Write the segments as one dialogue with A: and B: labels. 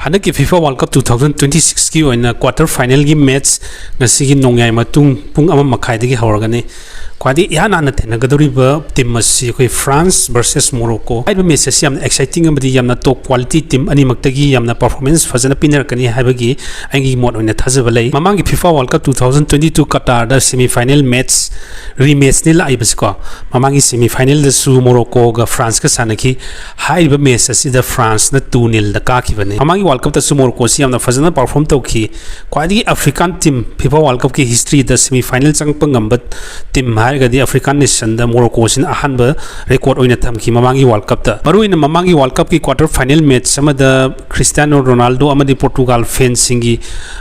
A: Hanaki FIFA World Cup 2026 ki oina quarter final gi match ngasi gi nongyai matung pung ama makhai dagi hawragani kwadi yana na thenagadori ba team asi koi France versus Morocco aiba match asi yamna exciting amadi yamna top quality team ani maktagi yamna performance fazana pinner kani haibagi angi mod oina thajaba lei mamangi FIFA World Cup 2022 Qatar da semi final match rematch ni la aibasko mamangi semi final da su Morocco ga France ka sanaki haiba match asi da France na 2-0 da ka khibani mamangi World Cup ta su Morocco si yamna fazana perform tawki kwadi African team FIFA World Cup ki history da semi final changpa ngambat team gadi African nation da Morocco sin ahanba record oina thamki mamangi World Cup ta maruina mamangi World Cup ki quarter final match sama da Cristiano Ronaldo amadi Portugal fans singi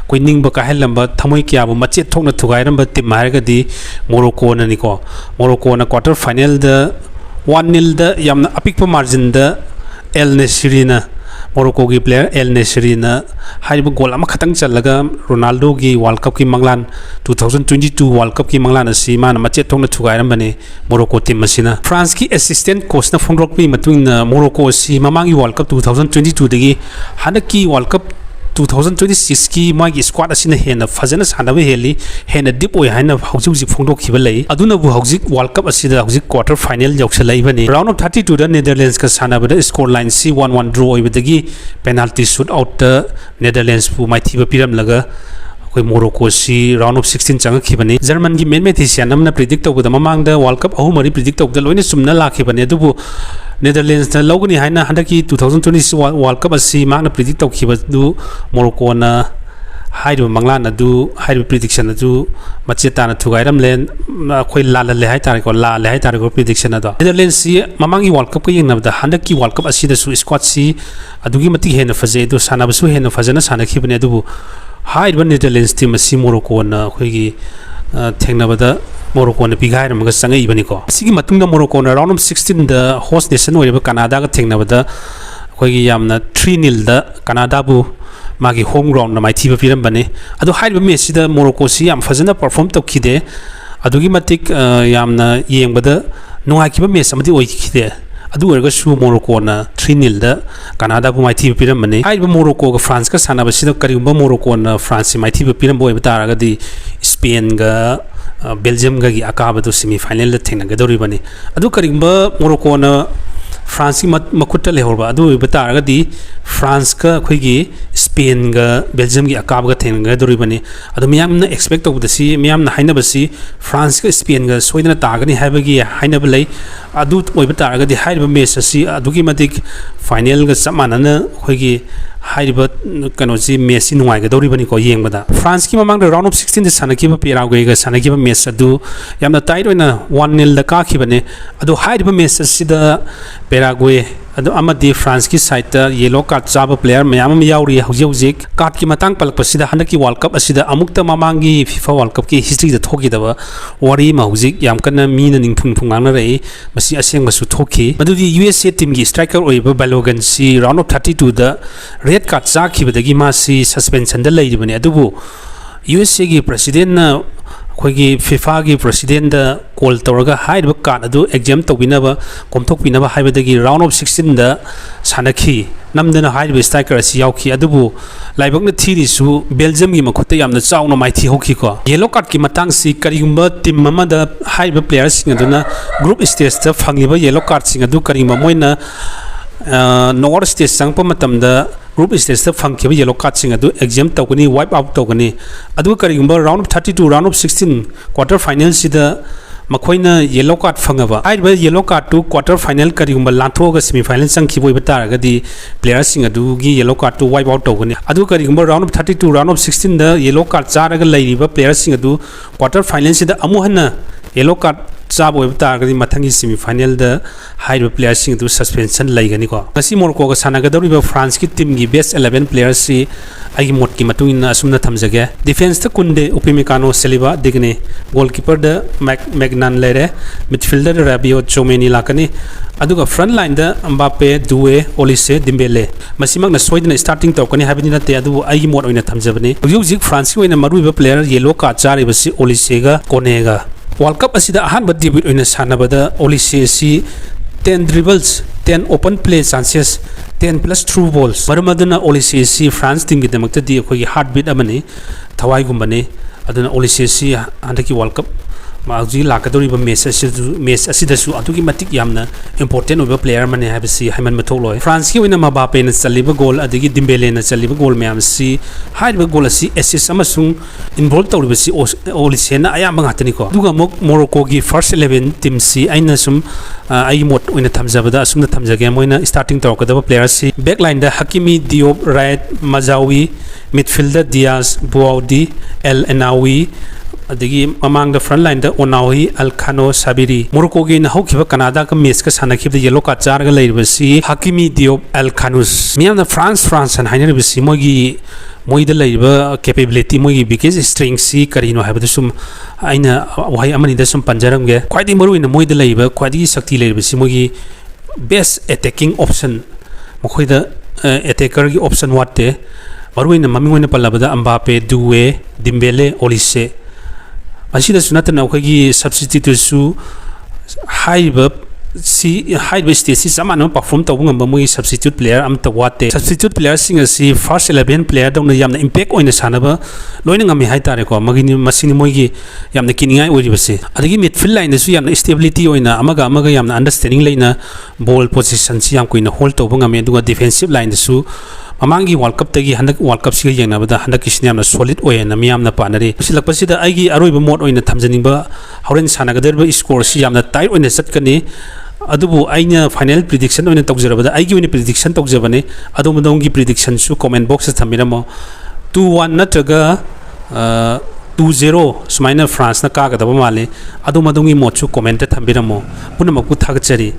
A: koi ningba ka helamba thamoi kya bu mache thokna thugairamba team gadi Morocco na niko Morocco na quarter final da 1-0 da yamna apikpa margin da El Nesri na Morocco ki player El Nesri na haiba goal ama khatang chalaga Ronaldo ki World Cup ki manglan 2022 World Cup ki manglan asi mana mache thongna thugairamba ne Morocco team asina France ki assistant coach na phongrok pi matung na Morocco si mamangi World Cup 2022 dagi hanaki World Cup 2026 ki magi squad asina hena fazana sanabe heli hena deep oi haina hauji phongdok khiba lei aduna bu hauji World Cup asida hauji quarter final jaukshalai bani round of 32 da Netherlands ka sanaba da score line si 1-1 draw oi bedagi penalty shoot out da Netherlands bu maithi ba piram laga koi Morocco si round of 16 changa khibani German gi mathematician namna predict tawda mamang da World Cup ahumari predict tawda loina sumna lakhibani adubu Netherlands na logani haina handaki 2026 World Cup asi magna predict tawkhiba du Morocco na haidu manglan adu haidu prediction adu macheta na thugairam len khoi la le hai tar ko la le hai tar ko prediction ado Netherlands si mamangi World Cup ko yengna da handaki World Cup asi da su squad si adugi mati hena faje do sanaba su hena fajana sanakhibani adu haidu Netherlands team asi Morocco na khoi gi thengnabada Morocco na bigai ramaga sangai bani ko sigi matungda Morocco na round of 16 da host nation oiba Canada ga thengnabada khoi gi yamna 3-0 da Canada bu magi home ground na maithi ba piram bani adu haiba match da Morocco si yam fazana perform tawkhide adugi matik yamna yengbada nungai ba match amadi oikhide adu erga su Morocco na 3-0 da Canada bu maithi ba piram bani haiba Morocco ga France ka sanaba sida karigumba Morocco na France maithi ba piram boy batara ga di Spain ga Belgium ga gi akaba do semi final da thengna ga dori bani adu karigumba Morocco na France makutta lehorba adu batara ga di France ka khoi gi Spain ga Belgium gi akaba ga thengna ga dori bani adu miyam na expect to da si miyam na haina ba si France ka Spain ga soidana tagani haiba gi haina ba lei adu oi batara ga di haiba match si adu gi matik final ga samana na khoi gi haiba kano si Messi nuai ga dori bani ko yengbada France ki mamang round of 16 de sanaki ba Paraguay ga sanaki ba match adu yamna tai roina 1-0 da ka khibane adu haiba match si da Paraguay adu amadi France ki side ta yellow card chaba player mayam yauri hujik card ki matang palak pasida hanaki World Cup asida amukta mamangi FIFA World Cup ki history da thoki da wari ma hujik yam kana mi na ningphung phungang na rei masi aseng masu thoki madudi USA team gi striker oiba Balogun si round of 32 da red card cha khibadagi ma si suspension da lei bani adubu USA gi president na khoi FIFA gi president da call tawraga haiba card adu exam tawbinaba komthokpinaba haibadagi round of 16 da sanakhi namdana haiba striker asi yauki adubu laibakna thiri su Belgium gi makhota yamna chauna maithi hoki ko yellow card ki matang si karigumba team mama da haiba players sing aduna group stage ta phangiba yellow card sing adu karigumba moina north stage sangpa matamda group stage ta phangkiba yellow card sing adu exam tawgani wipe out tawgani adu karigumba round of 32 round of 16 quarter final sida makhoina yellow card phangaba aiba yellow card to quarter final karigumba lanthoga semi final sangki boi batara gadi players sing adu gi yellow card to wipe out tawgani adu karigumba round of 32 round of 16 da yellow card charaga lairiba players sing adu quarter final sida amuhana yellow card chab oi batara mathangi semi final da haiba players sing adu suspension laigani ko ngasi Morocco ga sanaga doriba France ki team gi best 11 players si agi mot ki matungina asumna thamjage defense ta kunde Upamecano Saliba digne goalkeeper da Magnan lere midfielder Rabiot Chouameni lakani aduga front line da Mbappe Doué Olise Dembele masimak na soidna starting tawkani habini na te adu agi mot oina thamjabani hujik France ki oina maruiba player yellow card chari basi Olise ga Kone ga World Cup asida ahan ba debut oina sanabada Olise si 10 dribbles 10 open play chances 10 plus through balls maramaduna Olise si France team gi damakta di khoi heartbeat amani thawai gumbani aduna Olise si handaki World Cup maji lakadori ba match asidasu atugi matik yamna important over player mane habisi haiman matholoi France ki wina Mbappe na chaliba goal adigi Dembele na chaliba goal mayam si haiba goal asi assist amasung involve tawriba si Olise na ayamba ngatani ko duga Morocco gi first 11 team si aina sum ai mot wina thamjabada asumna thamjage moina starting tawkadaba player si backline da Hakimi Diop right Mazawi midfielder Diaz Bouaudi El Enawi adigi among the front line da Onawi Alkhano Sabiri Morocco gi na hokhiba Canada ka match ka sanakhiba yellow card charga leiba si Hakimi Diop Alkhanous miyam na France an hainer bisi mogi moida leiba capability mogi biggest strength si karino haibada sum aina wahai amani da sum panjaram ge khwaidi maru ina moida leiba khwaidi shakti leiba si mogi best attacking option mokhoida attacker gi option watte maru ina mami moina palabada Mbappe Doué Dembele Olise asida sunatana khagi substitute su haiba stage si samano perform tawung ngam moi substitute player am tawate substitute player singa si first 11 player dong yamna impact oina sanaba loina ngami hai tare ko magini masini moigi yamna kiningai ori base adigi midfield line su yamna stability oina amaga yamna understanding leina ball position si yam koina hold tawung ngam duga defensive line su mamangi World Cup tagi handak World Cup siga yengna bada handak kisni amna solid oyena miyamna panari silak pasida aigi aroiba mod oina thamjaningba horen sanagadерba score si yamna tight oina chatkani adubu aina final prediction oina tawjarabada aigi oina prediction tawjabane adomodongi prediction su comment box ta thamiramo 2-1 nataga 2-0 sumaina France na kagadaba male adomodongi mod su comment ta thambiramo punamakku thagchari